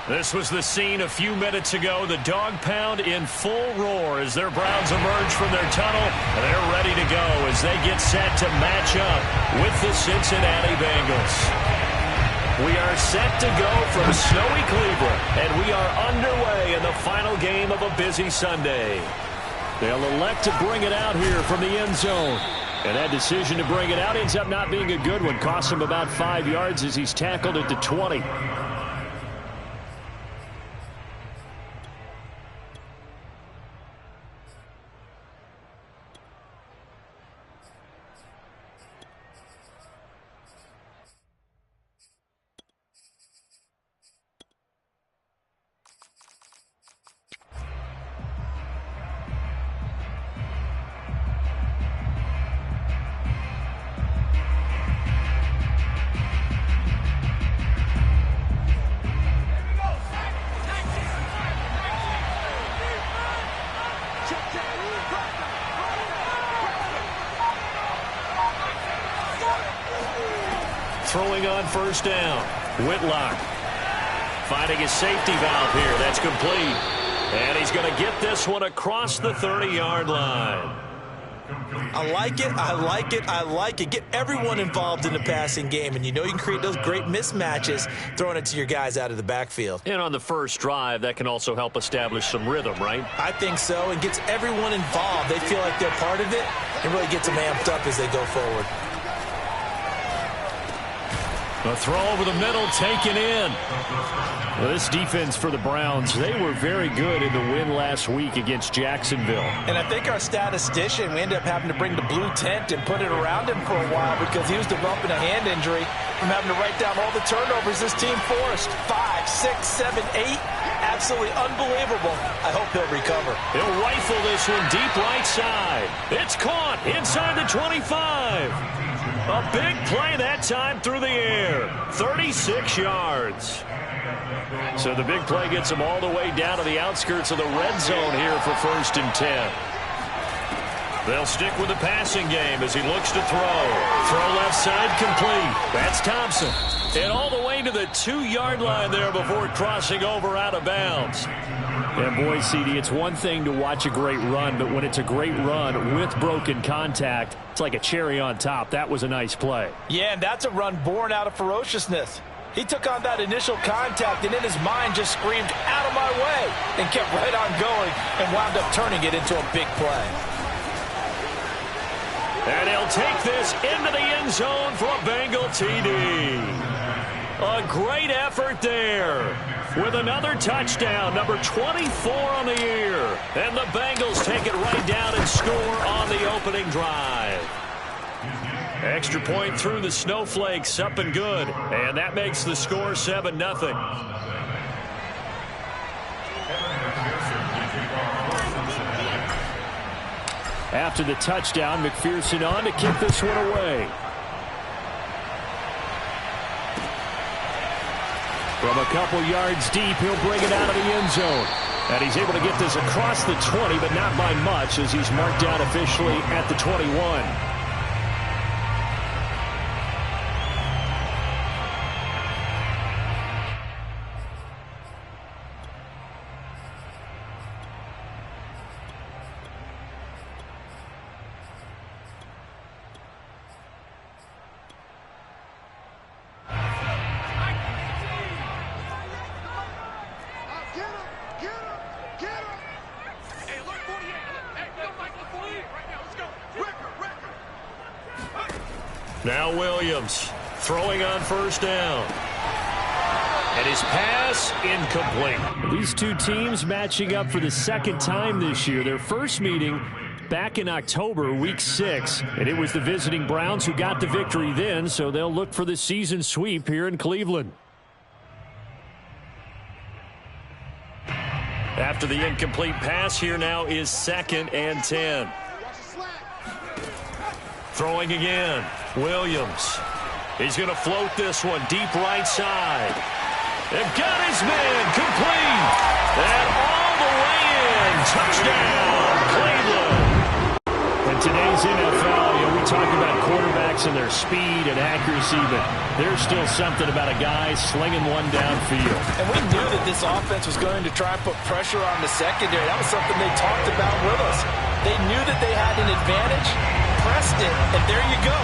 This was the scene a few minutes ago. The dog pound in full roar as their Browns emerge from their tunnel. They're ready to go as they get set to match up with the Cincinnati Bengals. We are set to go from snowy Cleveland, and we are underway in the final game of a busy Sunday. They'll elect to bring it out here from the end zone. And that decision to bring it out ends up not being a good one. Costs him about 5 yards as he's tackled at the 20. Throwing on first down. Whitlock finding his safety valve here. That's complete. And he's going to get this one across the 30-yard line. I like it. I like it. I like it. Get everyone involved in the passing game. And you know you can create those great mismatches throwing it to your guys out of the backfield. And on the first drive, that can also help establish some rhythm, right? I think so. And gets everyone involved. They feel like they're part of it and really gets them amped up as they go forward. A throw over the middle taken in. Well, this defense for the Browns, they were very good in the win last week against Jacksonville. And I think our statistician, we ended up having to bring the blue tent and put it around him for a while because he was developing a hand injury from having to write down all the turnovers this team forced. 5, 6, 7, 8. Absolutely unbelievable. I hope he'll recover. He'll rifle this one deep right side. It's caught inside the 25. A big play that time through the air. 36 yards. So the big play gets him all the way down to the outskirts of the red zone here for 1st and 10. They'll stick with the passing game as he looks to throw. Throw left side complete. That's Thompson. And all the way to the 2-yard line there before crossing over out of bounds. And boy, CD, it's one thing to watch a great run, but when it's a great run with broken contact, it's like a cherry on top. That was a nice play. Yeah, and that's a run born out of ferociousness. He took on that initial contact and in his mind just screamed, "Out of my way," and kept right on going and wound up turning it into a big play. And he'll take this into the end zone for a Bengal TD. A great effort there with another touchdown, number 24 on the year. And the Bengals take it right down and score on the opening drive. Extra point through the snowflakes, up and good. And that makes the score 7-0. After the touchdown, McPherson on to kick this one away. From a couple yards deep, he'll bring it out of the end zone. And he's able to get this across the 20, but not by much as he's marked down officially at the 21. Now Williams throwing on first down. And his pass incomplete. These two teams matching up for the second time this year. Their first meeting back in October, week 6. And it was the visiting Browns who got the victory then, so they'll look for the season sweep here in Cleveland. After the incomplete pass, here now is 2nd and 10. Throwing again. Williams. He's going to float this one deep right side. They've got his man complete. And all the way in. Touchdown, Cleveland. In today's NFL, we talk about quarterbacks and their speed and accuracy, but there's still something about a guy slinging one downfield. And we knew that this offense was going to try and put pressure on the secondary. That was something they talked about with us. They knew that they had an advantage, pressed it, and there you go.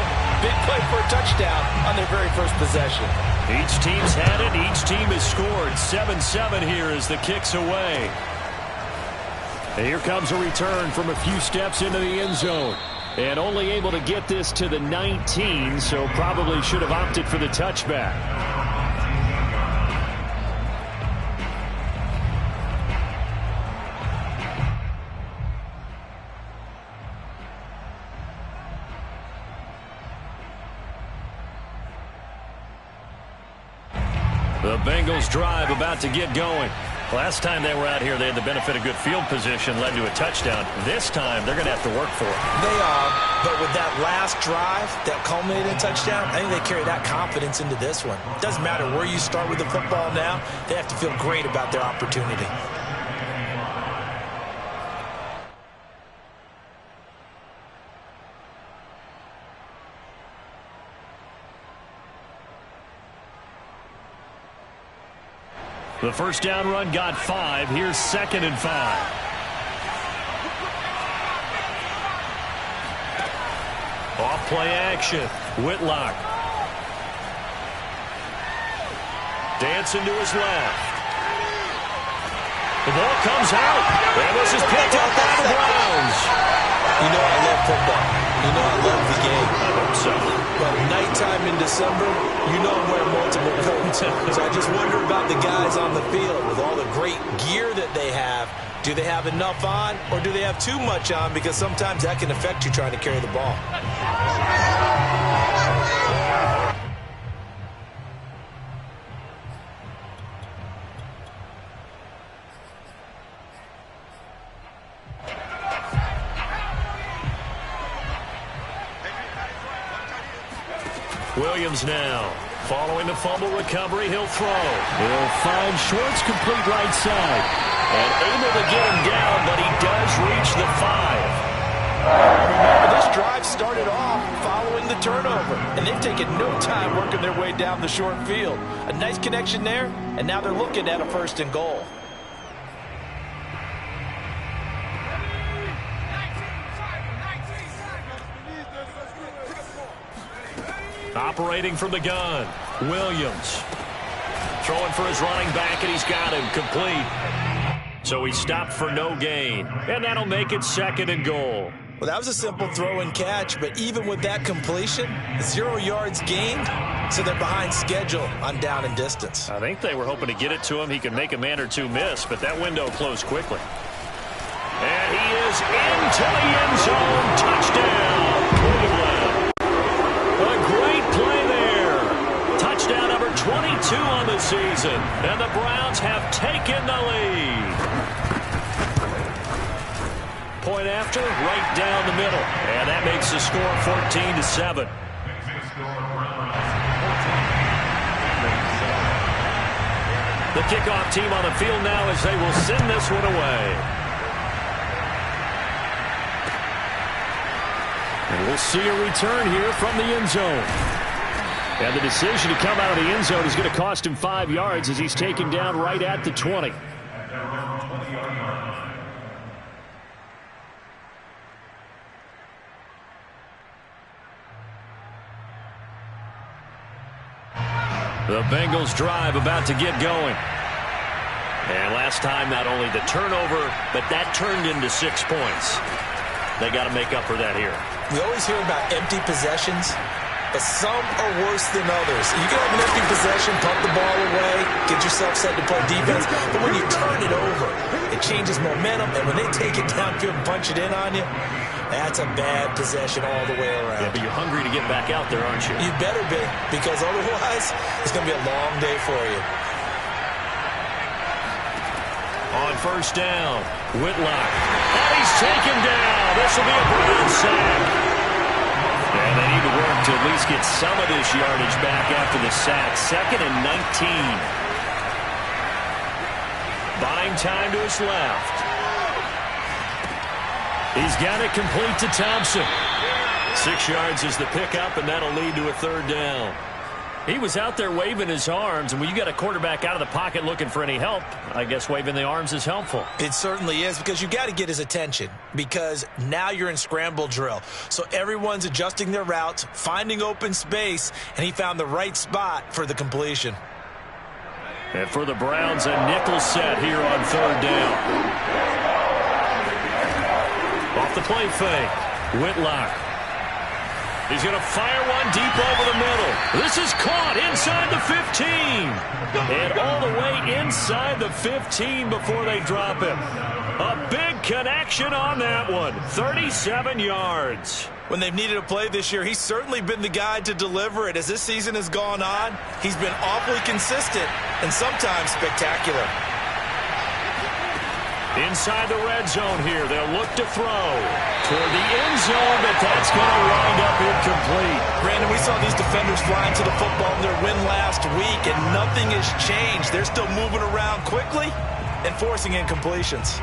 Big play for a touchdown on their very first possession. Each team's had it. Each team has scored. 7-7 here as the kick's away. And here comes a return from a few steps into the end zone. And only able to get this to the 19, so probably should have opted for the touchback. The Bengals drive about to get going. Last time they were out here, they had the benefit of good field position, led to a touchdown. This time, they're going to have to work for it. They are, but with that last drive that culminated in a touchdown, I think they carry that confidence into this one. Doesn't matter where you start with the football now, they have to feel great about their opportunity. The first down run got 5. Here's 2nd and 5. Off play action. Whitlock. Dancing to his left. The ball comes out. And this is picked up by the Browns. You know I love football. You know I love the game. I hope so. But nighttime in December, you know I'm wearing multiple coats. So I just wonder about the guys on the field with all the great gear that they have. Do they have enough on, or do they have too much on? Because sometimes that can affect you trying to carry the ball. Williams now. Following the fumble recovery, he'll throw. He'll find Schwartz complete right side. And able to get him down, but he does reach the 5. Remember, this drive started off following the turnover. And they've taken no time working their way down the short field. A nice connection there, and now they're looking at a 1st and goal. Operating from the gun, Williams. Throwing for his running back, and he's got him complete. So he stopped for no gain, and that'll make it 2nd and goal. Well, that was a simple throw and catch, but even with that completion, 0 yards gained, so they're behind schedule on down and distance. I think they were hoping to get it to him. He could make a man or two miss, but that window closed quickly. And he is into the end zone. Touchdown, Cleveland. A great play there. Touchdown number 22 on the season. And the Browns have taken the lead. Point after, right down the middle. And that makes the score 14-7. The kickoff team on the field now as they will send this one away. And we'll see a return here from the end zone. And the decision to come out of the end zone is going to cost him 5 yards as he's taken down right at the 20. The Bengals drive about to get going. And last time, not only the turnover, but that turned into 6 points. They got to make up for that here. We always hear about empty possessions, but some are worse than others. You can have an empty possession, pump the ball away, get yourself set to play defense, but when you turn it over, it changes momentum, and when they take it downfield and punch it in on you, that's a bad possession all the way around. Yeah, but you're hungry to get back out there, aren't you? You better be, because otherwise, it's going to be a long day for you. On first down, Whitlock. And he's taken down. This will be a Brown sack. And they need to work to at least get some of this yardage back after the sack. 2nd and 19. Buying time to his left. He's got it complete to Thompson. 6 yards is the pickup, and that'll lead to a third down. He was out there waving his arms, and when you got a quarterback out of the pocket looking for any help, I guess waving the arms is helpful. It certainly is, because you got to get his attention, because now you're in scramble drill. So everyone's adjusting their routes, finding open space, and he found the right spot for the completion. And for the Browns, a nickel set here on third down. Off the play fake, Whitlock. He's going to fire one deep over the middle. This is caught inside the 15. And all the way inside the 15 before they drop him. A big connection on that one. 37 yards. When they've needed a play this year, he's certainly been the guy to deliver it. As this season has gone on, he's been awfully consistent and sometimes spectacular. Inside the red zone here, they'll look to throw toward the end zone, but that's going to wind up incomplete. Brandon, we saw these defenders flying to the football in their win last week, and nothing has changed. They're still moving around quickly and forcing incompletions.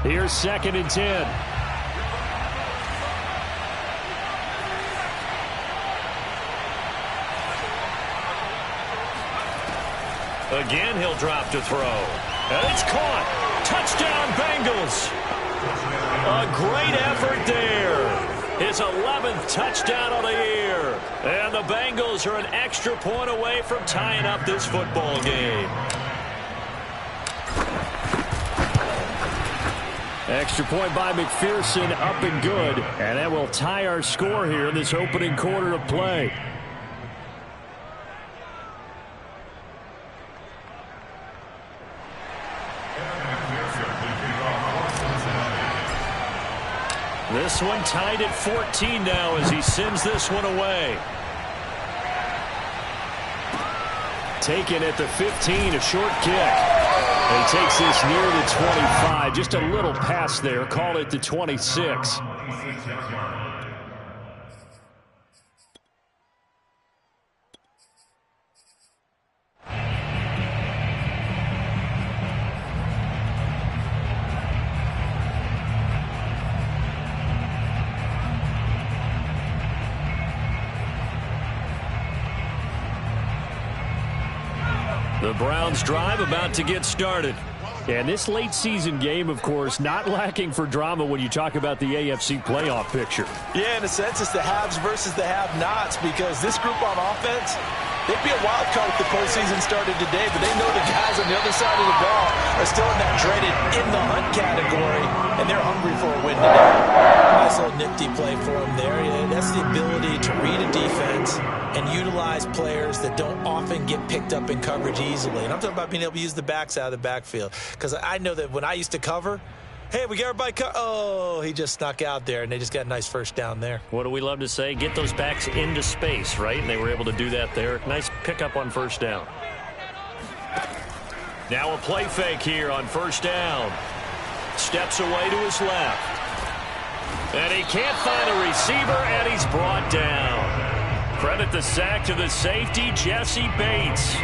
Here's 2nd and 10. Again, he'll drop to throw. And it's caught. Touchdown, Bengals. A great effort there. His 11th touchdown of the year. And the Bengals are an extra point away from tying up this football game. Extra point by McPherson, up and good. And that will tie our score here in this opening quarter of play. This one tied at 14 now as he sends this one away. Taken at the 15, a short kick. And he takes this near the 25. Just a little pass there. Call it the 26. The Browns drive about to get started. And this late season game, of course, not lacking for drama when you talk about the AFC playoff picture. Yeah, in a sense, it's the haves versus the have-nots, because this group on offense, they'd be a wild card if the postseason started today, but they know the guys on the other side of the ball are still in that dreaded in-the-hunt category, and they're hungry for a win today. Nice little nifty play for them there. Yeah, that's the ability to read a defense and utilize players that don't often get picked up in coverage easily. And I'm talking about being able to use the backs out of the backfield, because I know that when I used to cover, hey, we got everybody oh, he just snuck out there, and they just got a nice first down there. What do we love to say? Get those backs into space, right? And they were able to do that there. Nice pickup on first down. Now a play fake here on first down. Steps away to his left. And he can't find a receiver, and he's brought down. Credit the sack to the safety, Jesse Bates.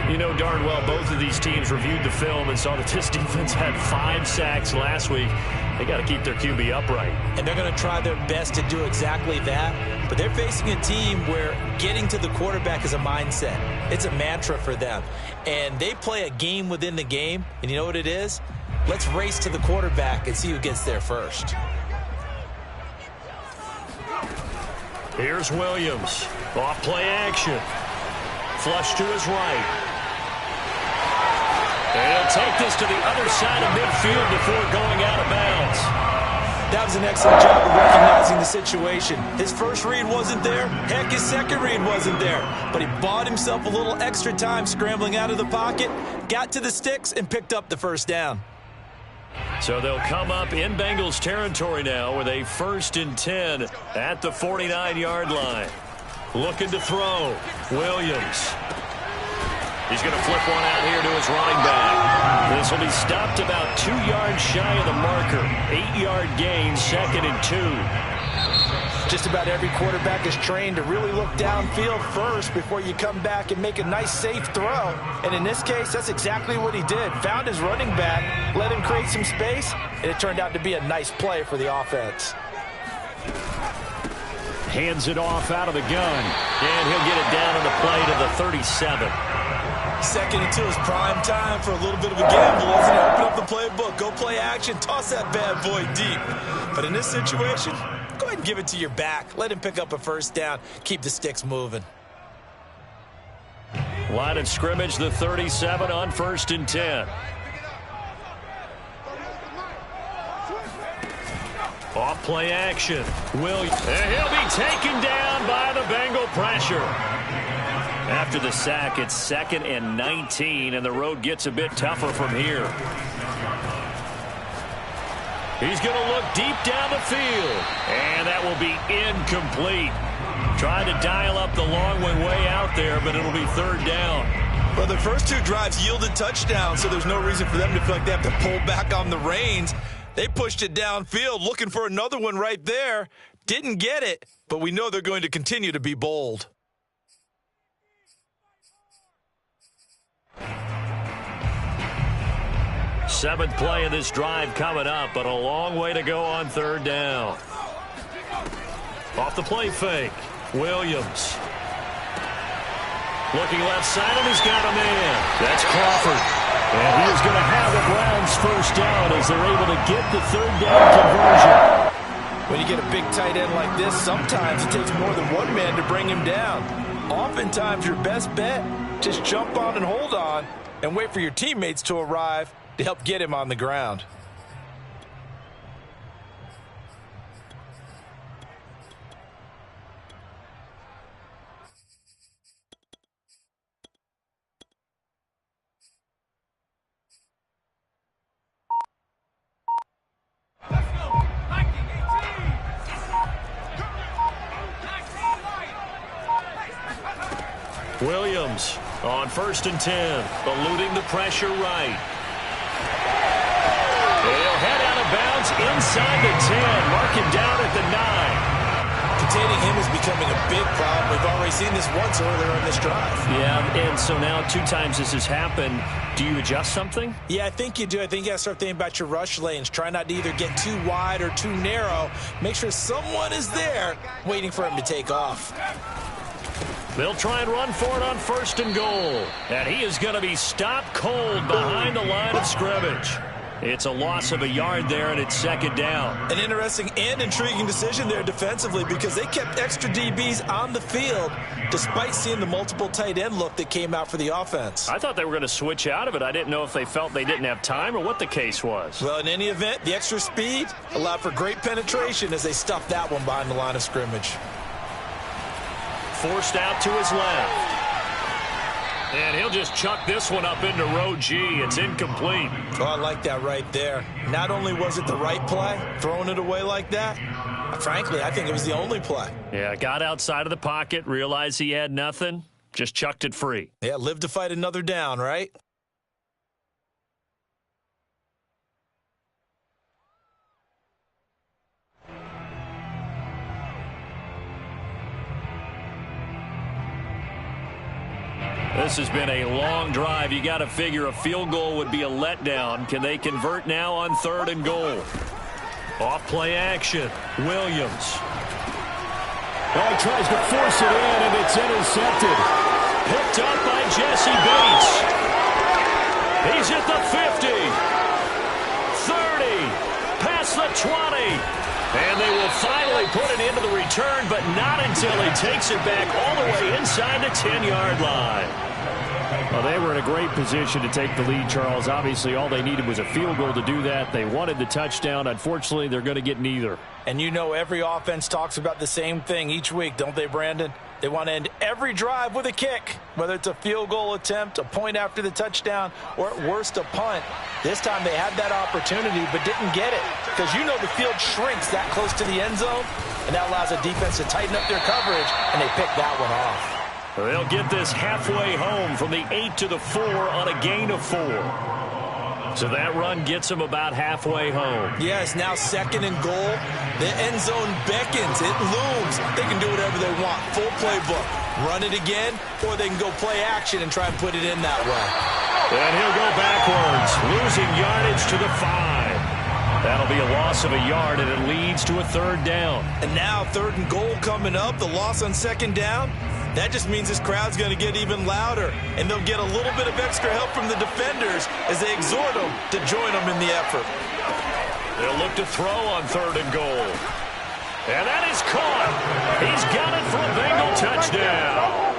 You know darn well both of these teams reviewed the film and saw that this defense had 5 sacks last week. They got to keep their QB upright. And they're going to try their best to do exactly that. But they're facing a team where getting to the quarterback is a mindset. It's a mantra for them. And they play a game within the game. And you know what it is? Let's race to the quarterback and see who gets there first. Here's Williams. Off play action. Flush to his right. And he'll take this to the other side of midfield before going out of bounds. That was an excellent job of recognizing the situation. His first read wasn't there. Heck, his second read wasn't there. But he bought himself a little extra time scrambling out of the pocket, got to the sticks, and picked up the first down. So they'll come up in Bengals territory now with a 1st and 10 at the 49-yard line. Looking to throw. Williams. He's going to flip one out here to his running back. This will be stopped about 2 yards shy of the marker. 8-yard gain, 2nd and 2. Just about every quarterback is trained to really look downfield first before you come back and make a nice, safe throw. And in this case, that's exactly what he did. Found his running back, let him create some space, and it turned out to be a nice play for the offense. Hands it off out of the gun, and he'll get it down on the play to the 37. Second until it's prime time for a little bit of a gamble, isn't it? Open up the playbook, go play action, toss that bad boy deep. But in this situation, go ahead and give it to your back. Let him pick up a first down. Keep the sticks moving. Line of scrimmage, the 37 on 1st and 10. Off play action. Williams. And he'll be taken down by the Bengal pressure. After the sack, it's 2nd and 19, and the road gets a bit tougher from here. He's going to look deep down the field, and that will be incomplete. Trying to dial up the long one way out there, but it'll be 3rd down. Well, the first 2 drives yielded touchdowns, so there's no reason for them to feel like they have to pull back on the reins. They pushed it downfield, looking for another one right there. Didn't get it, but we know they're going to continue to be bold. Seventh play of this drive coming up, but a long way to go on 3rd down. Off the play fake, Williams. Looking left side, and he's got a man. That's Crawford. And he is going to have the Browns first down as they're able to get the 3rd down conversion. When you get a big tight end like this, sometimes it takes more than one man to bring him down. Oftentimes, your best bet, just jump on and hold on and wait for your teammates to arrive to help get him on the ground. Williams on 1st and 10, eluding the pressure right. He'll head out of bounds inside the 10, mark him down at the 9. Containing him is becoming a big problem. We've already seen this once earlier in this drive. Yeah, and so now 2 times this has happened. Do you adjust something? Yeah, I think you do. I think you got to start thinking about your rush lanes. Try not to either get too wide or too narrow. Make sure someone is there waiting for him to take off. They'll try and run for it on 1st and goal. And he is going to be stopped cold behind the line of scrimmage. It's a loss of a yard there, and it's 2nd down. An interesting and intriguing decision there defensively because they kept extra DBs on the field despite seeing the multiple tight end look that came out for the offense. I thought they were going to switch out of it. I didn't know if they felt they didn't have time or what the case was. Well, in any event, the extra speed allowed for great penetration as they stuffed that one behind the line of scrimmage. Forced out to his left. And he'll just chuck this one up into row G. It's incomplete. Oh, I like that right there. Not only was it the right play, throwing it away like that, frankly, I think it was the only play. Yeah, got outside of the pocket, realized he had nothing, just chucked it free. Yeah, live to fight another down, right? This has been a long drive. You got to figure a field goal would be a letdown. Can they convert now on 3rd and goal? Off play action. Williams. Well, he tries to force it in, and it's intercepted. Picked up by Jesse Bates. He's at the 50. 30. Past the 20. And they will finally put it into the return, but not until he takes it back all the way inside the 10-yard line. Well, they were in a great position to take the lead, Charles. Obviously, all they needed was a field goal to do that. They wanted the touchdown. Unfortunately, they're going to get neither. And you know every offense talks about the same thing each week, don't they, Brandon? They want to end every drive with a kick, whether it's a field goal attempt, a point after the touchdown, or at worst a punt. This time they had that opportunity but didn't get it because you know the field shrinks that close to the end zone, and that allows a defense to tighten up their coverage, and they pick that one off. They'll get this halfway home from the 8 to the 4 on a gain of 4. So that run gets them about halfway home. Yeah, it's now 2nd and goal. The end zone beckons. It looms. They can do whatever they want. Full playbook. Run it again, or they can go play action and try and put it in that way. And he'll go backwards, losing yardage to the 5. That'll be a loss of a yard, and it leads to a 3rd down. And now 3rd and goal coming up. The loss on 2nd down. That just means this crowd's going to get even louder, and they'll get a little bit of extra help from the defenders as they exhort them to join them in the effort. They'll look to throw on 3rd and goal. And that is caught. He's got it for a Bengal touchdown.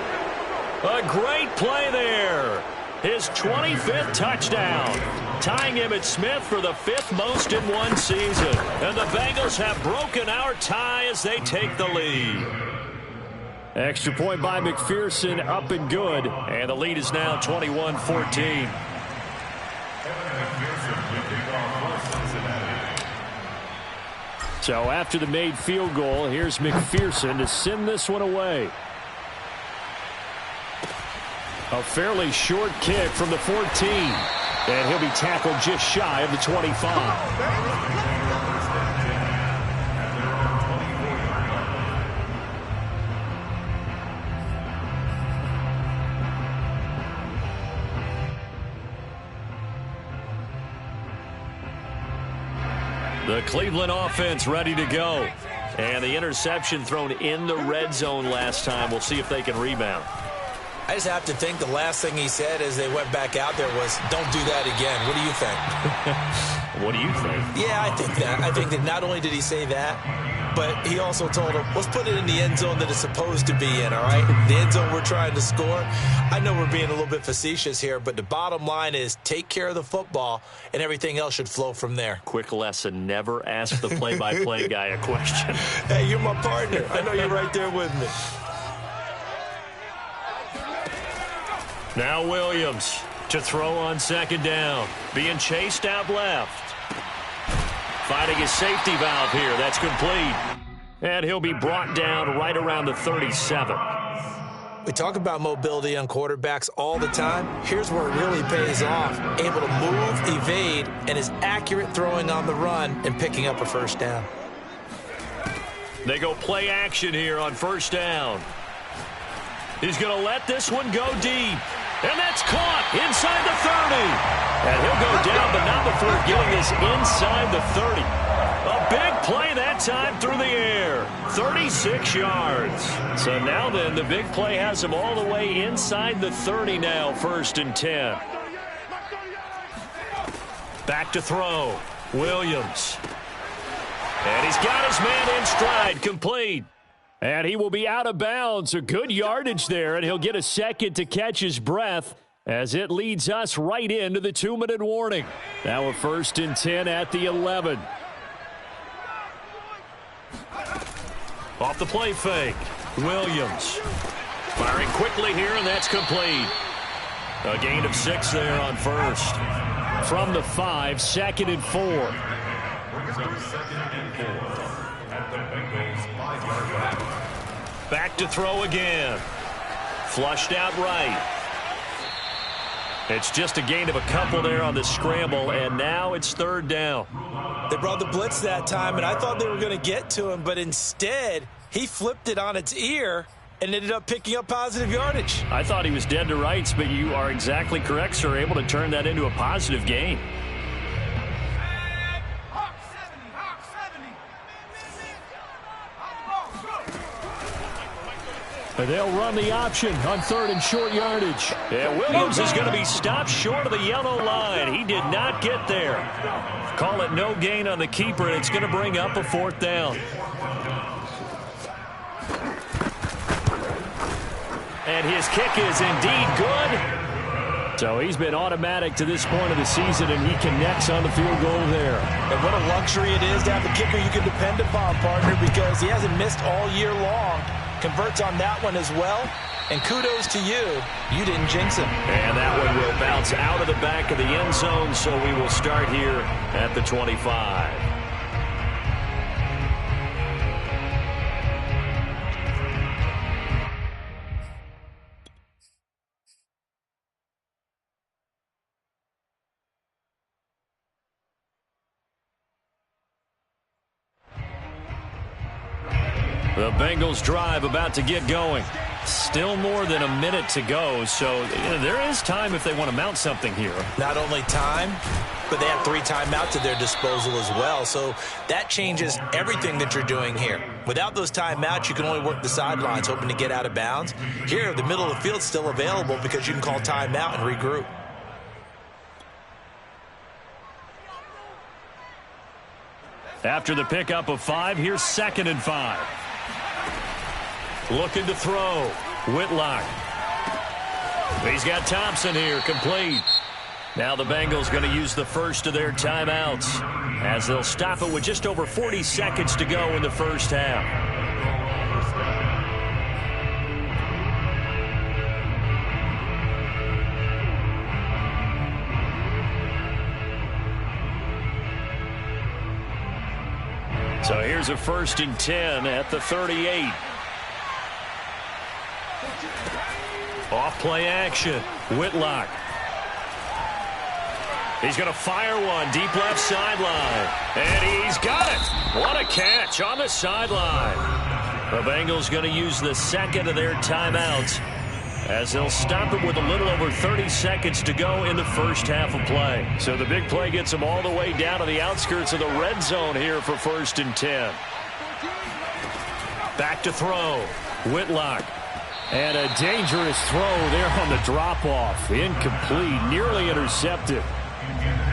A great play there. His 25th touchdown, tying Emmitt Smith for the 5th most in one season. And the Bengals have broken our tie as they take the lead. Extra point by McPherson, up and good. And the lead is now 21-14. So after the made field goal, here's McPherson to send this one away. A fairly short kick from the 14. And he'll be tackled just shy of the 25. The Cleveland offense ready to go. And the interception thrown in the red zone last time. We'll see if they can rebound. I just have to think the last thing he said as they went back out there was, don't do that again. What do you think? What do you think? Yeah, I think that. I think that not only did he say that, but he also told him, let's put it in the end zone that it's supposed to be in, all right? The end zone we're trying to score. I know we're being a little bit facetious here, but the bottom line is take care of the football, and everything else should flow from there. Quick lesson, never ask the play-by-play guy a question. Hey, you're my partner. I know you're right there with me. Now Williams to throw on 2nd down. Being chased out left. Finding his safety valve here. That's complete. And he'll be brought down right around the 37. We talk about mobility on quarterbacks all the time. Here's where it really pays off. Able to move, evade, and is accurate throwing on the run and picking up a 1st down. They go play action here on 1st down. He's going to let this one go deep. And that's caught inside the 30. And he'll go down, but not before getting this inside the 30. A big play that time through the air. 36 yards. So now then, the big play has him all the way inside the 30 now, 1st and 10. Back to throw. Williams. And he's got his man in stride, complete. And he will be out of bounds. A good yardage there, and he'll get a second to catch his breath as it leads us right into the 2-minute warning. Now a 1st and 10 at the 11. Off the play fake. Williams. Firing quickly here, and that's complete. A gain of 6 there on 1st. From the 5, 2nd and 4. Back to throw again. Flushed out right. It's just a gain of a couple there on the scramble, and now it's 3rd down. They brought the blitz that time, and I thought they were going to get to him, but instead he flipped it on its ear and ended up picking up positive yardage. I thought he was dead to rights, but you are exactly correct, sir. Able to turn that into a positive gain. They'll run the option on 3rd and short yardage. Yeah, Williams is going to be stopped short of the yellow line. He did not get there. Call it no gain on the keeper, and it's going to bring up a 4th down. And his kick is indeed good. So he's been automatic to this point of the season, and he connects on the field goal there. And what a luxury it is to have a kicker you can depend upon, partner, because he hasn't missed all year long. Converts on that one as well. And kudos to you. You didn't jinx him. And that one will bounce out of the back of the end zone, so we will start here at the 25. The Bengals drive about to get going. Still more than a minute to go, so there is time if they want to mount something here. Not only time, but they have 3 timeouts at their disposal as well, so that changes everything that you're doing here. Without those timeouts, you can only work the sidelines, hoping to get out of bounds. Here, the middle of the field's still available because you can call timeout and regroup. After the pickup of 5, here's 2nd and 5. Looking to throw. Whitlock. He's got Thompson here, complete. Now the Bengals going to use the first of their timeouts as they'll stop it with just over 40 seconds to go in the first half. So here's a 1st and 10 at the 38. Off play action. Whitlock. He's going to fire one deep left sideline. And he's got it. What a catch on the sideline. The Bengals going to use the 2nd of their timeouts as they'll stop it with a little over 30 seconds to go in the first half of play. So the big play gets them all the way down to the outskirts of the red zone here for 1st and 10. Back to throw. Whitlock. And a dangerous throw there on the drop-off. Incomplete, nearly intercepted.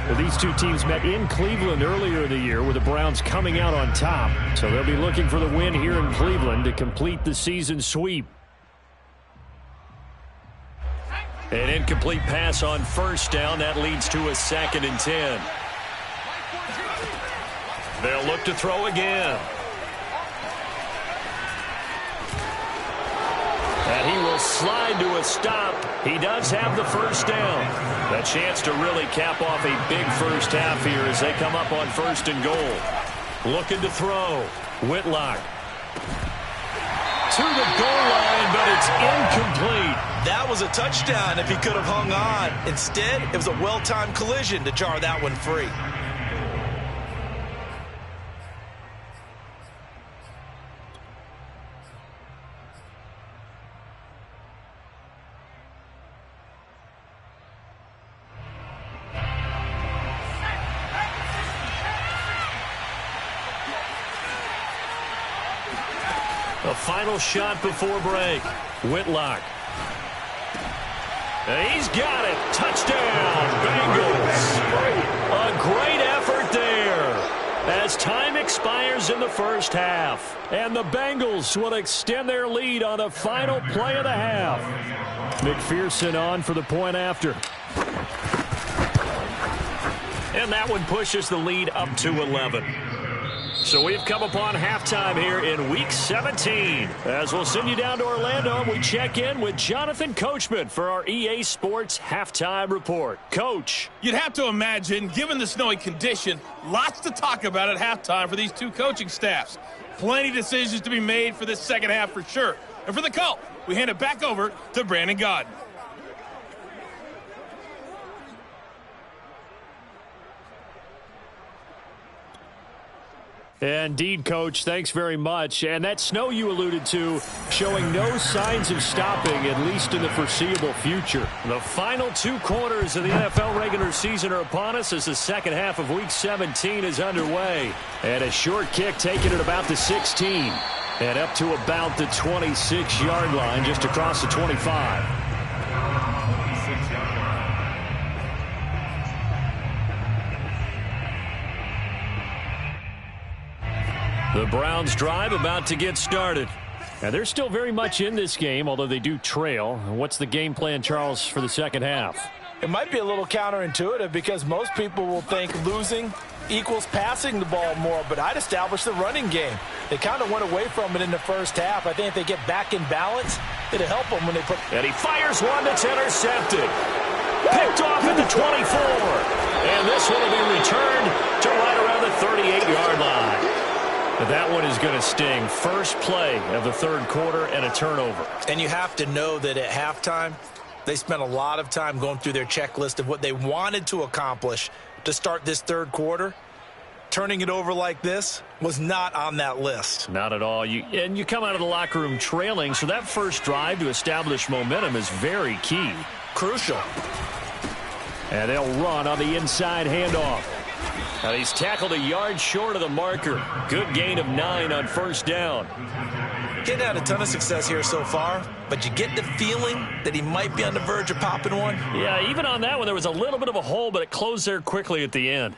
Well, these two teams met in Cleveland earlier in the year with the Browns coming out on top. So they'll be looking for the win here in Cleveland to complete the season sweep. An incomplete pass on 1st down. That leads to a 2nd and 10. They'll look to throw again. And he will slide to a stop. He does have the 1st down. A chance to really cap off a big first half here as they come up on 1st and goal. Looking to throw. Whitlock. To the goal line, but it's incomplete. That was a touchdown if he could have hung on. Instead, it was a well-timed collision to jar that one free. The final shot before break. Whitlock. He's got it. Touchdown, Bengals. A great effort there as time expires in the first half. And the Bengals will extend their lead on the final play of the half. McPherson on for the point after. And that one pushes the lead up to 11. So we've come upon halftime here in Week 17. As we'll send you down to Orlando, we check in with Jonathan Coachman for our EA Sports Halftime Report. Coach. You'd have to imagine, given the snowy condition, lots to talk about at halftime for these two coaching staffs. Plenty of decisions to be made for this second half for sure. And for the Colt, we hand it back over to Brandon Gaudin. Indeed, Coach. Thanks very much. And that snow you alluded to showing no signs of stopping, at least in the foreseeable future. The final 2 quarters of the NFL regular season are upon us as the second half of Week 17 is underway. And a short kick taken at about the 16 and up to about the 26-yard line, just across the 25. The Browns drive about to get started. And they're still very much in this game, although they do trail. What's the game plan, Charles, for the second half? It might be a little counterintuitive because most people will think losing equals passing the ball more, but I'd establish the running game. They kind of went away from it in the first half. I think if they get back in balance, it'll help them when they put... And he fires one that's intercepted. Picked off at the 24. And this one will be returned to right around the 38-yard line. But that one is going to sting. First play of the third quarter and a turnover. And you have to know that at halftime, they spent a lot of time going through their checklist of what they wanted to accomplish to start this third quarter. Turning it over like this was not on that list. Not at all. You come out of the locker room trailing, so that first drive to establish momentum is very key. Crucial. And they'll run on the inside handoff. Now he's tackled a yard short of the marker. Good gain of 9 on first down. Getting had a ton of success here so far, but you get the feeling that he might be on the verge of popping one. Yeah, even on that one, there was a little bit of a hole, but it closed there quickly at the end.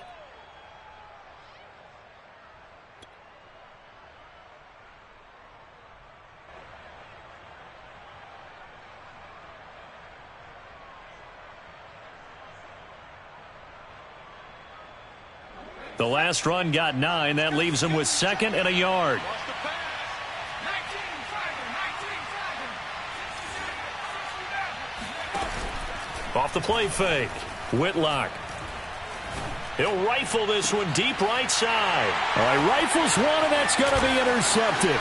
The last run got 9. That leaves him with 2nd and a yard. Off the play fake. Whitlock. He'll rifle this one deep right side. All right, rifles one, and that's going to be intercepted.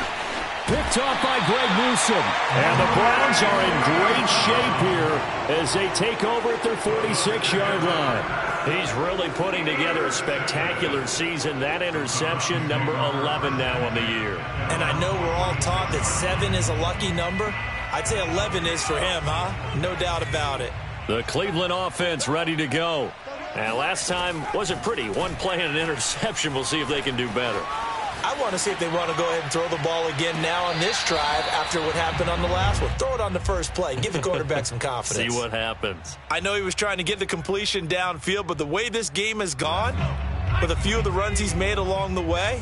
Picked off by Greg Newsom. And the Browns are in great shape here as they take over at their 46-yard line. He's really putting together a spectacular season. That interception, number 11 now on the year. And I know we're all taught that 7 is a lucky number. I'd say 11 is for him, huh? No doubt about it. The Cleveland offense ready to go. And last time wasn't pretty. One play and an interception. We'll see if they can do better. I want to see if they want to go ahead and throw the ball again now on this drive after what happened on the last one. Throw it on the first play. Give the quarterback some confidence. See what happens. I know he was trying to get the completion downfield, but the way this game has gone, with a few of the runs he's made along the way,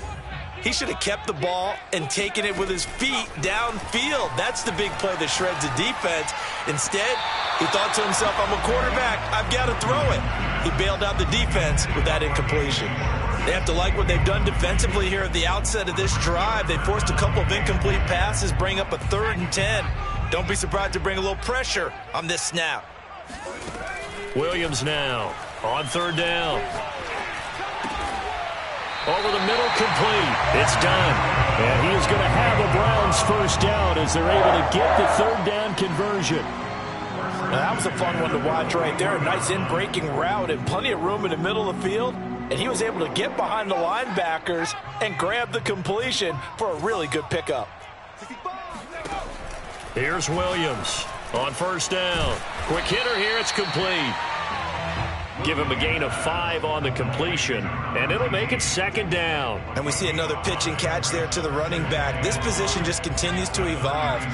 he should have kept the ball and taken it with his feet downfield. That's the big play that shreds the defense. Instead, he thought to himself, I'm a quarterback. I've got to throw it. He bailed out the defense with that incompletion. They have to like what they've done defensively here at the outset of this drive. They forced a couple of incomplete passes, bring up a 3rd and 10. Don't be surprised to bring a little pressure on this snap. Williams now on 3rd down. Over the middle, complete. It's done. And he is going to have a Browns first down as they're able to get the 3rd down conversion. Now, that was a fun one to watch right there. A nice in-breaking route and plenty of room in the middle of the field. And he was able to get behind the linebackers and grab the completion for a really good pickup. Here's Williams on first down. Quick hitter here. It's complete. Give him a gain of 5 on the completion, and it'll make it 2nd down. And we see another pitch and catch there to the running back. This position just continues to evolve.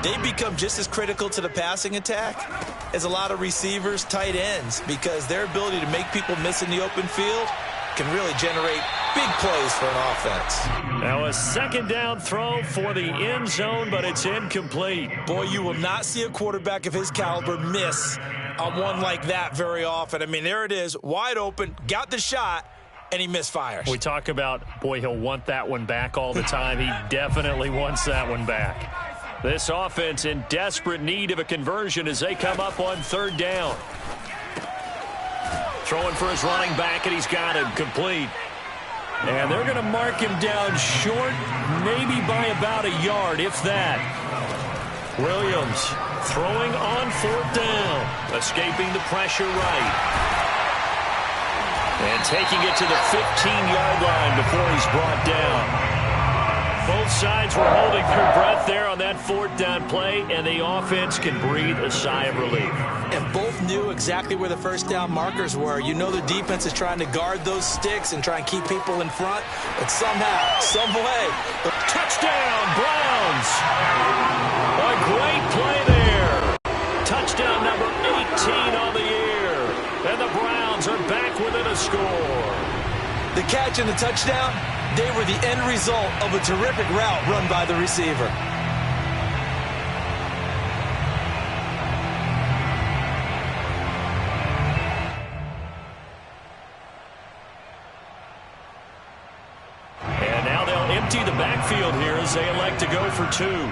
They become just as critical to the passing attack as a lot of receivers, tight ends, because their ability to make people miss in the open field can really generate big plays for an offense. Now a 2nd down throw for the end zone, but it's incomplete. Boy, you will not see a quarterback of his caliber miss on one like that very often. I mean, there it is, wide open, got the shot, and he misfires. We talk about, boy, he'll want that one back all the time. He definitely wants that one back. This offense in desperate need of a conversion as they come up on 3rd down. Throwing for his running back, and he's got him complete. And they're going to mark him down short, maybe by about a yard, if that. Williams throwing on 4th down, escaping the pressure right. And taking it to the 15-yard line before he's brought down. Both sides were holding their breath there on that 4th down play, and the offense can breathe a sigh of relief. And both knew exactly where the first down markers were. You know the defense is trying to guard those sticks and try and keep people in front, but somehow, some way. Touchdown, Browns! A great play there. Touchdown number 18 on the year. And the Browns are back within a score. The catch and the touchdown, they were the end result of a terrific route run by the receiver. And now they'll empty the backfield here as they elect to go for 2.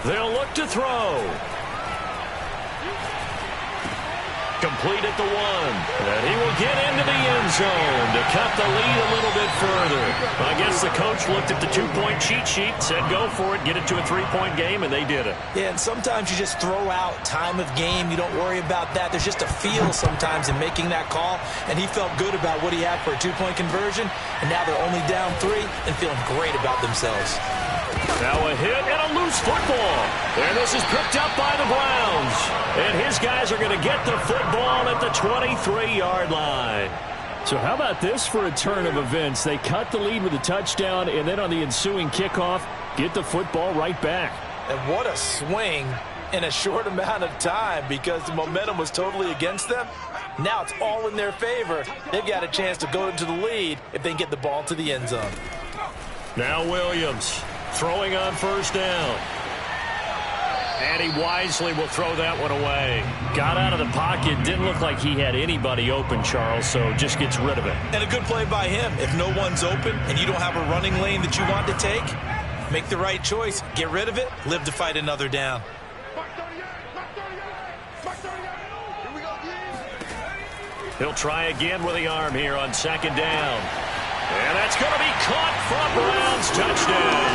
They'll look to throw. complete at the 1. And he will get into the end zone to cut the lead a little bit further. I guess the coach looked at the 2-point cheat sheet, said go for it, get it to a 3-point game, and they did it. Yeah, and sometimes you just throw out time of game. You don't worry about that. There's just a feel sometimes in making that call, and he felt good about what he had for a 2-point conversion, and now they're only down 3 and feeling great about themselves. Now a hit and a loose football. And this is picked up by the Browns. And his guys are going to get the football at the 23-yard line. So how about this for a turn of events? They cut the lead with a touchdown, and then on the ensuing kickoff, get the football right back. And what a swing in a short amount of time, because the momentum was totally against them. Now it's all in their favor. They've got a chance to go into the lead if they can get the ball to the end zone. Now Williams throwing on first down. And he wisely will throw that one away. Got out of the pocket. Didn't look like he had anybody open, Charles, so just gets rid of it. And a good play by him. If no one's open and you don't have a running lane that you want to take, make the right choice. Get rid of it. Live to fight another down. He'll try again with the arm here on second down. And that's going to be caught from Browns. Touchdown.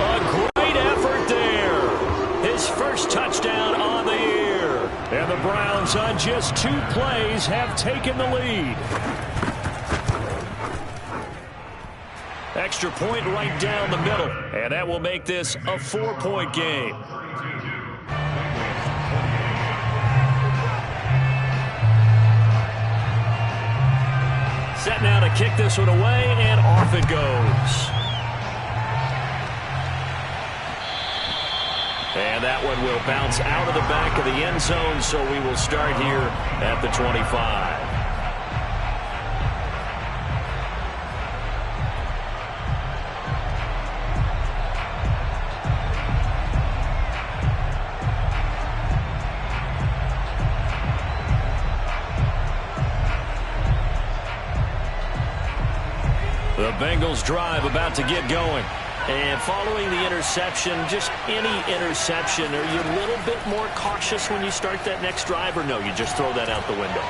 A great effort there. His first touchdown on the year. And the Browns on just 2 plays have taken the lead. Extra point right down the middle. And that will make this a 4-point game. Set now to kick this one away, and off it goes. And that one will bounce out of the back of the end zone, so we will start here at the 25. The Bengals drive about to get going. And following the interception, just any interception, are you a little bit more cautious when you start that next drive, or no, you just throw that out the window?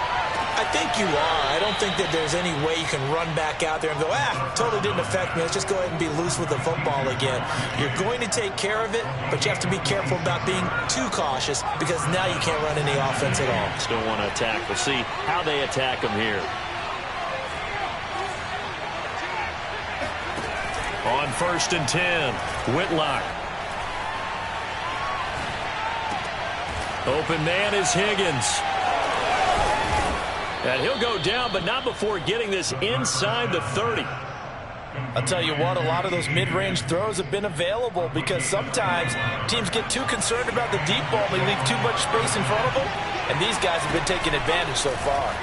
I think you are. I don't think that there's any way you can run back out there and go, totally didn't affect me. Let's just go ahead and be loose with the football again. You're going to take care of it, but you have to be careful about being too cautious, because now you can't run any offense at all. Still want to attack. We'll see how they attack them here. On first and 10, Whitlock. Open man is Higgins. And he'll go down, but not before getting this inside the 30. I'll tell you what, a lot of those mid-range throws have been available, because sometimes teams get too concerned about the deep ball and they leave too much space in front of them, and these guys have been taking advantage so far.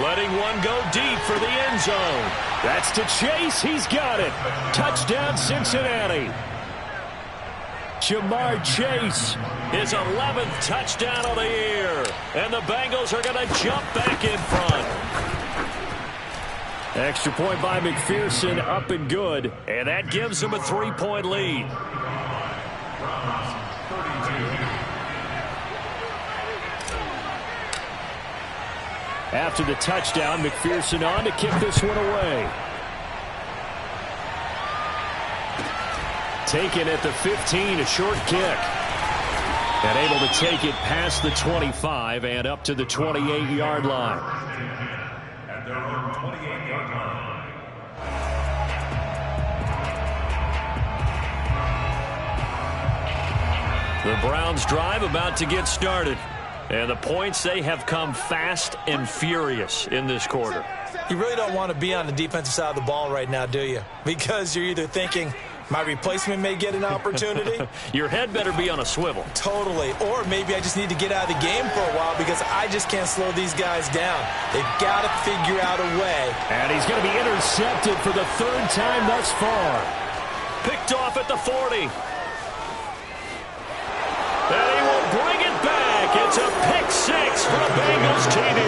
Letting one go deep for the end zone. That's to Chase. He's got it. Touchdown, Cincinnati. Jamar Chase. His 11th touchdown of the year. And the Bengals are going to jump back in front. Extra point by McPherson, up and good. And that gives them a 3-point lead. After the touchdown, McPherson on to kick this one away. Taken at the 15, a short kick. And able to take it past the 25 and up to the 28-yard line. At their own 28-yard line. The Browns drive about to get started. And the points, they have come fast and furious in this quarter. You really don't want to be on the defensive side of the ball right now, do you? Because you're either thinking, my replacement may get an opportunity. Your head better be on a swivel. Totally. Or maybe I just need to get out of the game for a while, because I just can't slow these guys down. They've got to figure out a way. And he's going to be intercepted for the 3rd time thus far. Picked off at the 40. And he will bring it back. It's a pick 6 for the Bengals TD.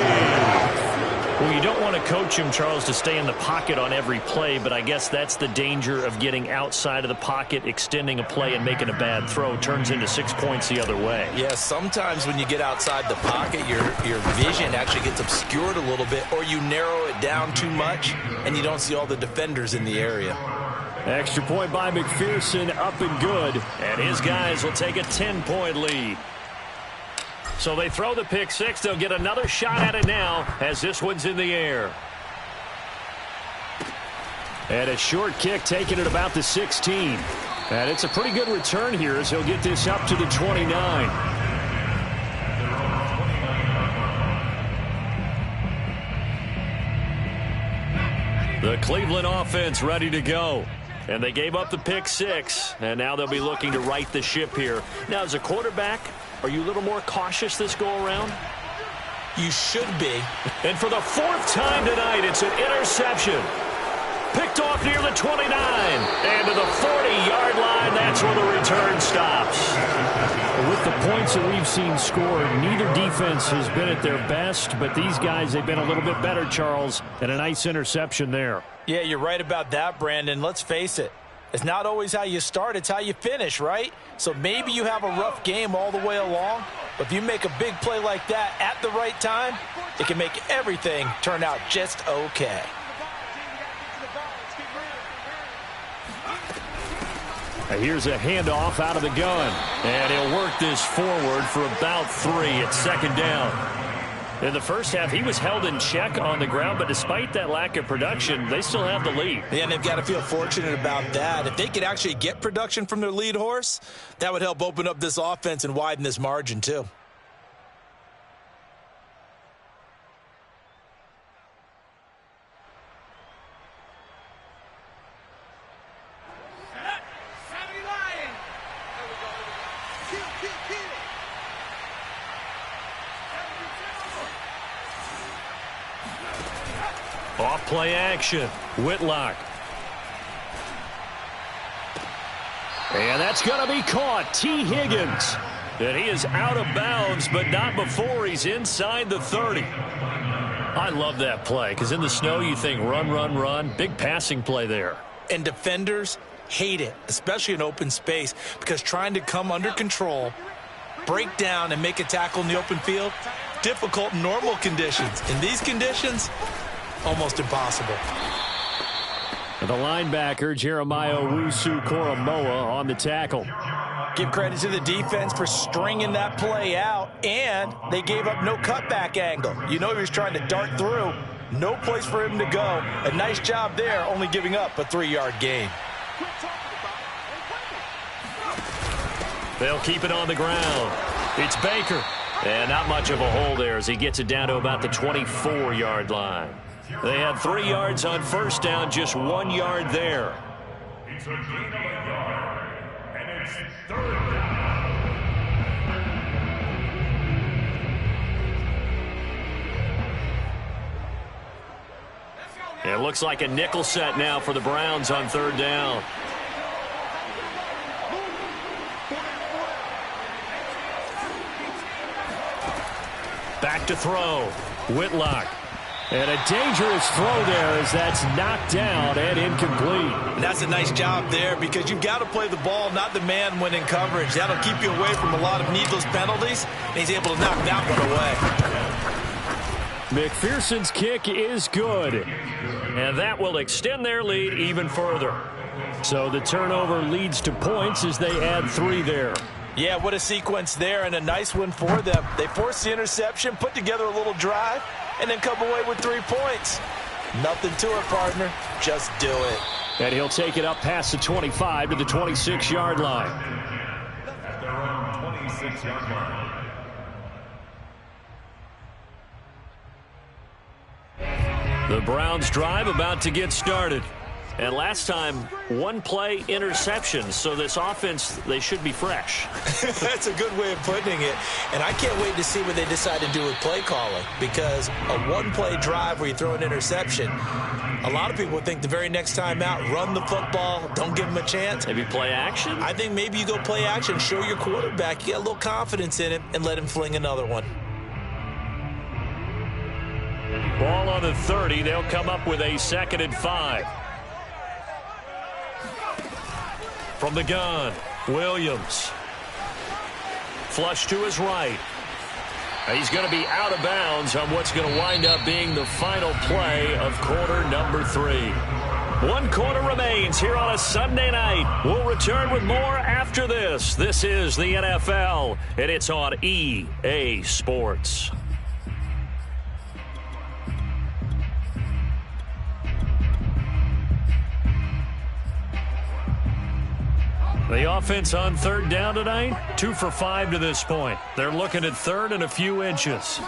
Well, you don't want to coach him, Charles, to stay in the pocket on every play, but I guess that's the danger of getting outside of the pocket, extending a play, and making a bad throw. Turns into 6 points the other way. Yeah, sometimes when you get outside the pocket, your vision actually gets obscured a little bit, or you narrow it down too much, and you don't see all the defenders in the area. Extra point by McPherson, up and good. And his guys will take a 10-point lead. So they throw the pick six. They'll get another shot at it now as this one's in the air. And a short kick taken at about the 16. And it's a pretty good return here as he'll get this up to the 29. The Cleveland offense ready to go. And they gave up the pick six. And now they'll be looking to right the ship here. Now, as a quarterback, are you a little more cautious this go-around? You should be. And for the fourth time tonight, it's an interception. Picked off near the 29. And to the 40-yard line, that's where the return stops. With the points that we've seen scored, neither defense has been at their best, but these guys, they've been a little bit better, Charles, and a nice interception there. Yeah, you're right about that, Brandon. Let's face it. It's not always how you start, it's how you finish, right? So maybe you have a rough game all the way along, but if you make a big play like that at the right time, it can make everything turn out just okay. Here's a handoff out of the gun. And he'll work this forward for about 3 at second down. In the first half, he was held in check on the ground, but despite that lack of production, they still have the lead. Yeah, and they've got to feel fortunate about that. If they could actually get production from their lead horse, that would help open up this offense and widen this margin too. Off play action. Whitlock. And that's going to be caught. T. Higgins. And he is out of bounds, but not before he's inside the 30. I love that play because in the snow you think run, run, run. Big passing play there. And defenders hate it, especially in open space, because trying to come under control, break down, and make a tackle in the open field, difficult in normal conditions. In these conditions, almost impossible. The linebacker, Jeremiah Owusu-Koramoah, on the tackle. Give credit to the defense for stringing that play out, and they gave up no cutback angle. You know he was trying to dart through. No place for him to go. A nice job there, only giving up a 3-yard gain. They'll keep it on the ground. It's Baker. And not much of a hole there as he gets it down to about the 24-yard line. They had 3 yards on first down, just 1 yard there. It's a gain of a yard, and it's third down. It looks like a nickel set now for the Browns on third down. Back to throw. Whitlock. And a dangerous throw there as that's knocked down and incomplete. And that's a nice job there because you've got to play the ball, not the man when in coverage. That'll keep you away from a lot of needless penalties, and he's able to knock that one away. McPherson's kick is good. And that will extend their lead even further. So the turnover leads to points as they add 3 there. Yeah, what a sequence there, and a nice one for them. They forced the interception, put together a little drive, and then come away with 3 points. Nothing to it, partner. Just do it. And he'll take it up past the 25 to the 26-yard line. At their own 26-yard line. The Browns drive about to get started. And last time, 1 play interception. So this offense, they should be fresh. That's a good way of putting it. And I can't wait to see what they decide to do with play calling. Because a 1-play drive where you throw an interception, a lot of people would think the very next time out, run the football, don't give them a chance. Maybe play action? I think maybe you go play action, show your quarterback, you get a little confidence in him, and let him fling another one. Ball on the 30. They'll come up with a 2nd and 5. From the gun, Williams. Flush to his right. He's going to be out of bounds on what's going to wind up being the final play of quarter number 3. 1 quarter remains here on a Sunday night. We'll return with more after this. This is the NFL, and it's on EA Sports. The offense on 3rd down tonight, 2 for 5 to this point. They're looking at 3rd and a few inches.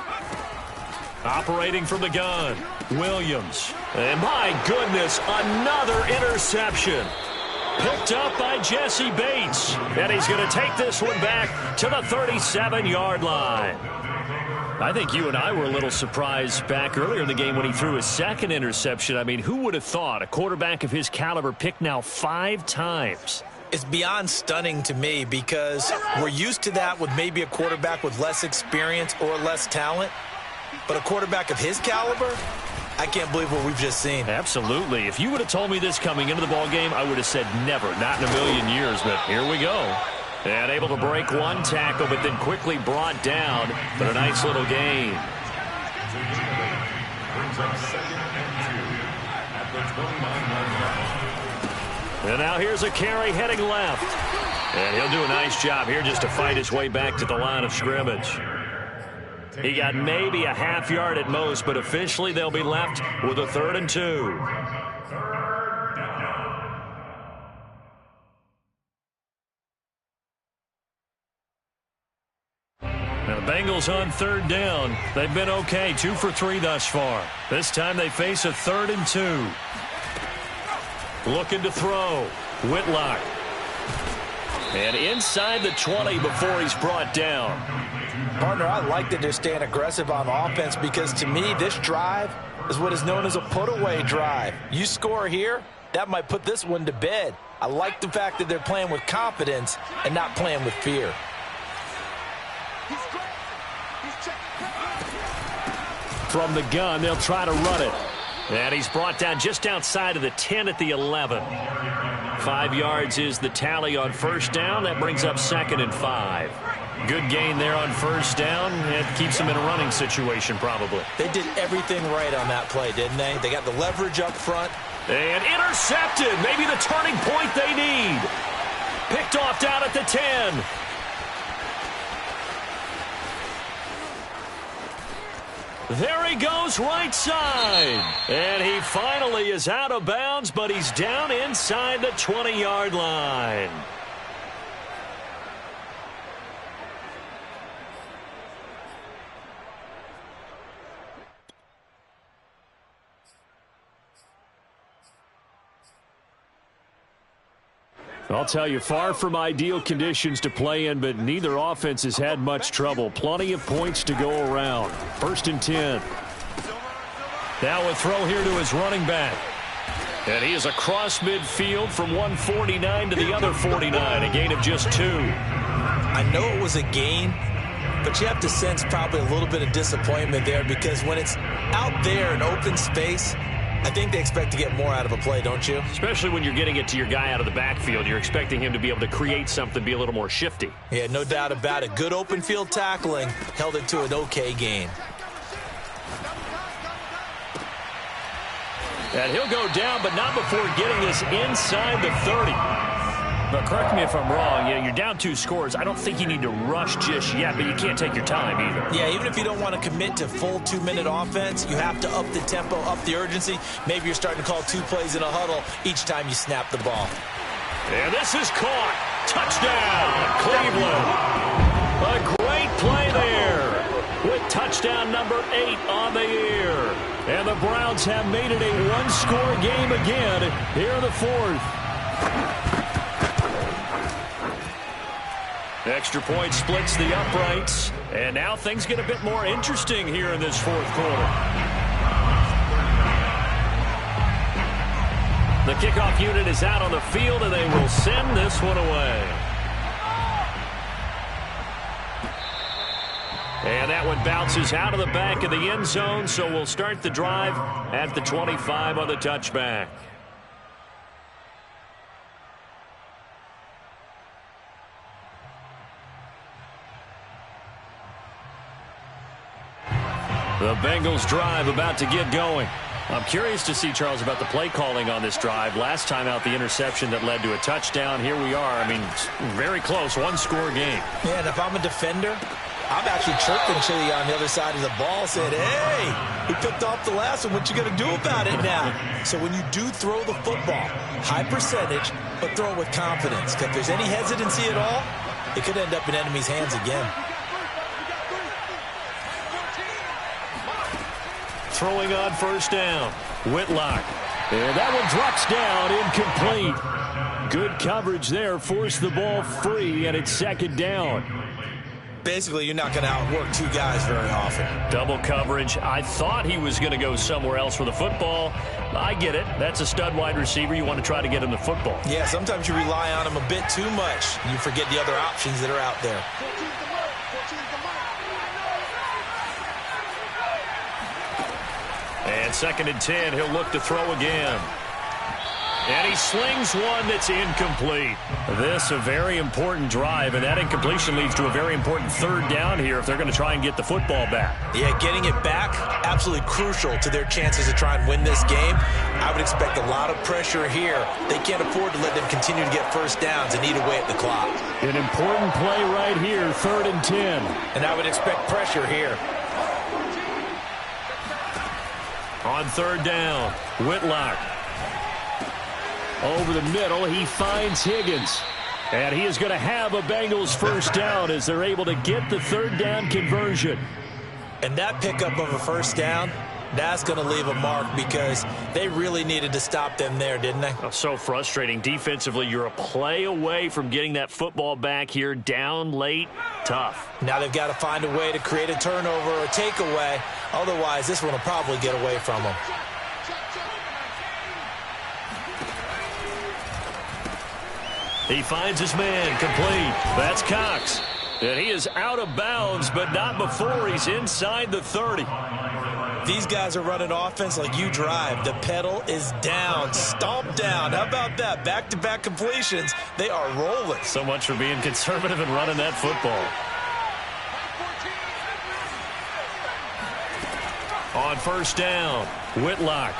Operating from the gun, Williams. And my goodness, another interception. Picked up by Jesse Bates. And he's going to take this one back to the 37-yard line. I think you and I were a little surprised back earlier in the game when he threw his 2nd interception. I mean, who would have thought a quarterback of his caliber picked now 5 times? It's beyond stunning to me because we're used to that with maybe a quarterback with less experience or less talent. But a quarterback of his caliber, I can't believe what we've just seen. Absolutely. If you would have told me this coming into the ballgame, I would have said never, not in a million years. But here we go. And able to break 1 tackle, but then quickly brought down. But a nice little gain. And now here's a carry heading left. And he'll do a nice job here just to fight his way back to the line of scrimmage. He got maybe a half yard at most, but officially they'll be left with a 3rd and 2. Now the Bengals on 3rd down. They've been okay, 2 for 3 thus far. This time they face a 3rd and 2. Looking to throw. Whitlock. And inside the 20 before he's brought down. Partner, I like that they're staying aggressive on offense because to me, this drive is what is known as a put-away drive. You score here, that might put this one to bed. I like the fact that they're playing with confidence and not playing with fear. From the gun, they'll try to run it. And he's brought down just outside of the 10 at the 11. 5 yards is the tally on 1st down. That brings up 2nd and 5. Good gain there on 1st down. It keeps them in a running situation probably. They did everything right on that play, didn't they? They got the leverage up front. And intercepted. Maybe the turning point they need. Picked off down at the 10. There he goes right side. And he finally is out of bounds, but he's down inside the 20-yard line. I'll tell you, far from ideal conditions to play in, but neither offense has had much trouble. Plenty of points to go around. 1st and 10. Now a throw here to his running back. And he is across midfield from 149 to the other 49, a gain of just 2. I know it was a gain, but you have to sense probably a little bit of disappointment there because when it's out there in open space, I think they expect to get more out of a play, don't you? Especially when you're getting it to your guy out of the backfield. You're expecting him to be able to create something, be a little more shifty. Yeah, no doubt about it. Good open field tackling held it to an okay gain. And he'll go down, but not before getting this inside the 30. But correct me if I'm wrong, you're down 2 scores. I don't think you need to rush just yet, but you can't take your time either. Yeah, even if you don't want to commit to full 2-minute offense, you have to up the tempo, up the urgency. Maybe you're starting to call 2 plays in a huddle each time you snap the ball. And this is caught. Touchdown, Cleveland. A great play there with touchdown number 8 on the year. And the Browns have made it a 1-score game again here in the 4th. Extra point splits the uprights. And now things get a bit more interesting here in this 4th quarter. The kickoff unit is out on the field, and they will send this one away. And that one bounces out of the back of the end zone, so we'll start the drive at the 25 on the touchback. The Bengals drive about to get going. I'm curious to see, Charles, about the play calling on this drive. Last time out, the interception that led to a touchdown. Here we are. I mean, very close, one-score game. Yeah, and if I'm a defender, I'm actually chirping Chili on the other side of the ball, saying, hey, we picked off the last one. What you going to do about it now? So when you do throw the football, high percentage, but throw it with confidence. If there's any hesitancy at all, it could end up in enemy's hands again. Throwing on first down. Whitlock. And that one drops down, incomplete. Good coverage there. Forced the ball free, and it's second down. Basically, you're not going to outwork two guys very often. Double coverage. I thought he was going to go somewhere else with the football. I get it. That's a stud wide receiver. You want to try to get him the football. Yeah, sometimes you rely on him a bit too much. You forget the other options that are out there. And second and 10, he'll look to throw again. And he slings one that's incomplete. This a very important drive, and that incompletion leads to a very important third down here if they're going to try and get the football back. Yeah, getting it back, absolutely crucial to their chances to try and win this game. I would expect a lot of pressure here. They can't afford to let them continue to get first downs and eat away at the clock. An important play right here, third and 10. And I would expect pressure here. On third down, Whitlock. Over the middle, he finds Higgins. And he is going to have a Bengals first down as they're able to get the third down conversion. And that pickup of a first down, that's going to leave a mark because they really needed to stop them there, didn't they? Oh, so frustrating. Defensively, you're a play away from getting that football back here. Down late, tough. Now they've got to find a way to create a turnover or a takeaway. Otherwise, this one will probably get away from them. He finds his man, complete. That's Cox. And he is out of bounds, but not before he's inside the 30. These guys are running offense like you drive. The pedal is down, stomp down. How about that? Back-to-back completions. They are rolling. So much for being conservative and running that football. On first down, Whitlock.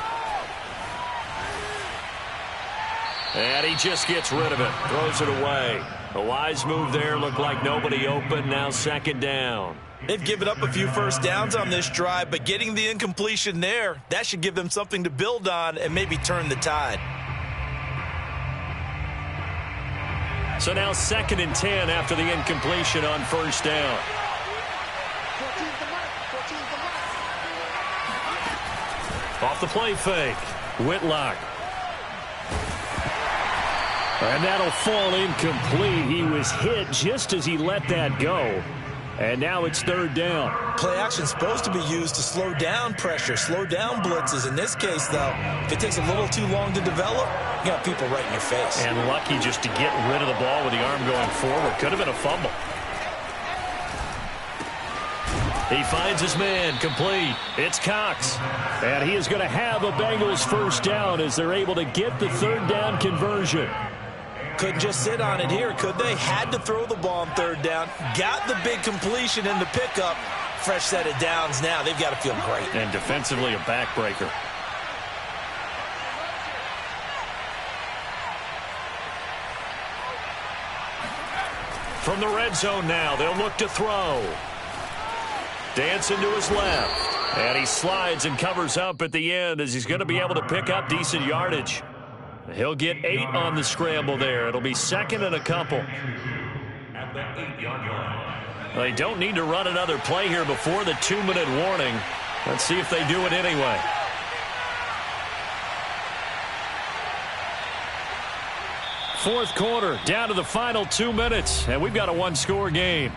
And he just gets rid of it, throws it away. A wise move there, looked like nobody open, now second down. They've given up a few first downs on this drive, but getting the incompletion there, that should give them something to build on and maybe turn the tide. So now second and 10 after the incompletion on first down. Off the play fake, Whitlock. And that'll fall incomplete. He was hit just as he let that go. And now it's third down. Play action's supposed to be used to slow down pressure, slow down blitzes. In this case, though, if it takes a little too long to develop, you got people right in your face. And lucky just to get rid of the ball with the arm going forward. Could have been a fumble. He finds his man, complete. It's Cox. And he is going to have a Bengals first down as they're able to get the third down conversion. Couldn't just sit on it here, could they? Had to throw the ball on third down. Got the big completion in the pickup. Fresh set of downs now. They've got to feel great. And defensively, a backbreaker. From the red zone now, they'll look to throw. Dancing to his left. And he slides and covers up at the end as he's going to be able to pick up decent yardage. He'll get 8 on the scramble there. It'll be second and a couple. At the 8-yard line. They don't need to run another play here before the 2-minute warning. Let's see if they do it anyway. Fourth quarter, down to the final 2 minutes, and we've got a one-score game.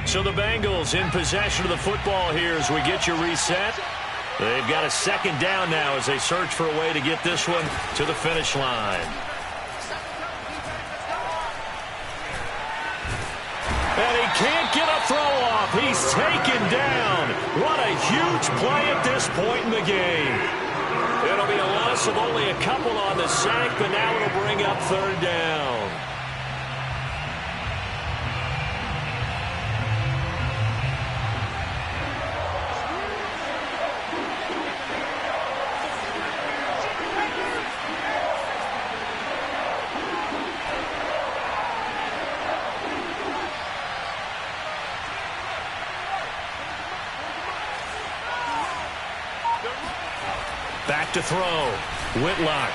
So the Bengals in possession of the football here as we get you reset. They've got a second down now as they search for a way to get this one to the finish line. And he can't get a throw off. He's taken down. What a huge play at this point in the game. It'll be a loss of only a couple on the sack, but now it'll bring up third down. Back to throw. Whitlock.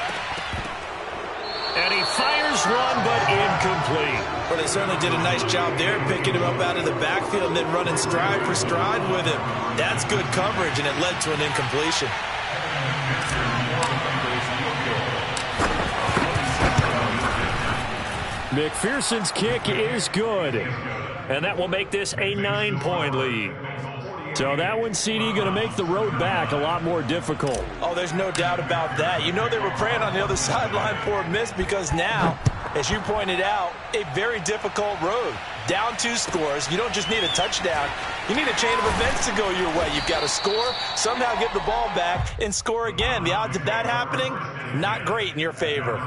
And he fires one, but incomplete. Well, they certainly did a nice job there, picking him up out of the backfield and then running stride for stride with him. That's good coverage, and it led to an incompletion. McPherson's kick is good. And that will make this a 9-point lead. So that one, CD, going to make the road back a lot more difficult. Oh, there's no doubt about that. You know they were praying on the other sideline for a miss because now, as you pointed out, a very difficult road. Down 2 scores. You don't just need a touchdown. You need a chain of events to go your way. You've got to score, somehow get the ball back, and score again. The odds of that happening, not great in your favor.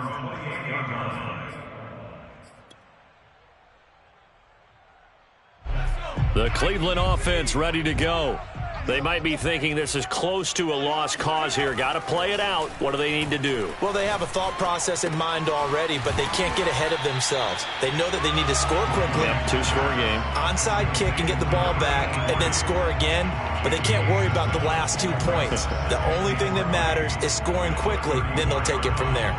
The Cleveland offense ready to go. They might be thinking this is close to a lost cause here. Got to play it out. What do they need to do? Well, they have a thought process in mind already, but they can't get ahead of themselves. They know that they need to score quickly. Yep, 2-score game. Onside kick and get the ball back and then score again, but they can't worry about the last 2 points. The only thing that matters is scoring quickly, then they'll take it from there.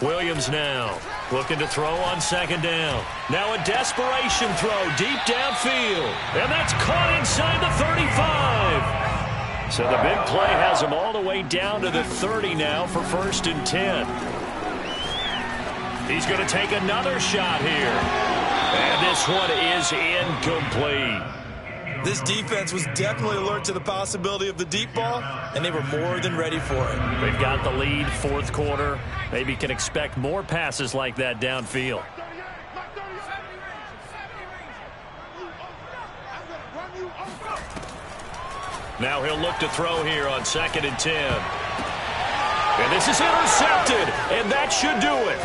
Williams now looking to throw on second down. Now a desperation throw deep downfield. And that's caught inside the 35. So the big play has him all the way down to the 30 now for 1st and 10. He's going to take another shot here. And this one is incomplete. This defense was definitely alert to the possibility of the deep ball, and they were more than ready for it. They've got the lead, 4th quarter. Maybe can expect more passes like that downfield. Now he'll look to throw here on 2nd and 10. And this is intercepted, and that should do it.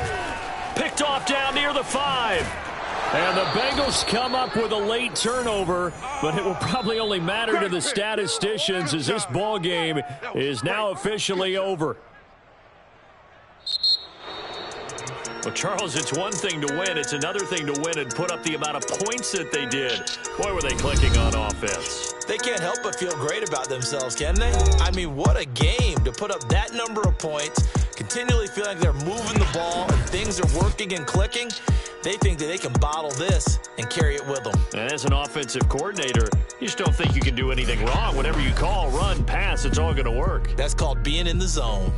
Picked off down near the 5. And the Bengals come up with a late turnover, but it will probably only matter to the statisticians as this ball game is now officially over. Well, Charles, it's one thing to win. It's another thing to win and put up the amount of points that they did. Boy, were they clicking on offense. They can't help but feel great about themselves, can they? I mean, what a game to put up that number of points, continually feeling like they're moving the ball and things are working and clicking. They think that they can bottle this and carry it with them. And as an offensive coordinator, you just don't think you can do anything wrong. Whatever you call, run, pass, it's all going to work. That's called being in the zone.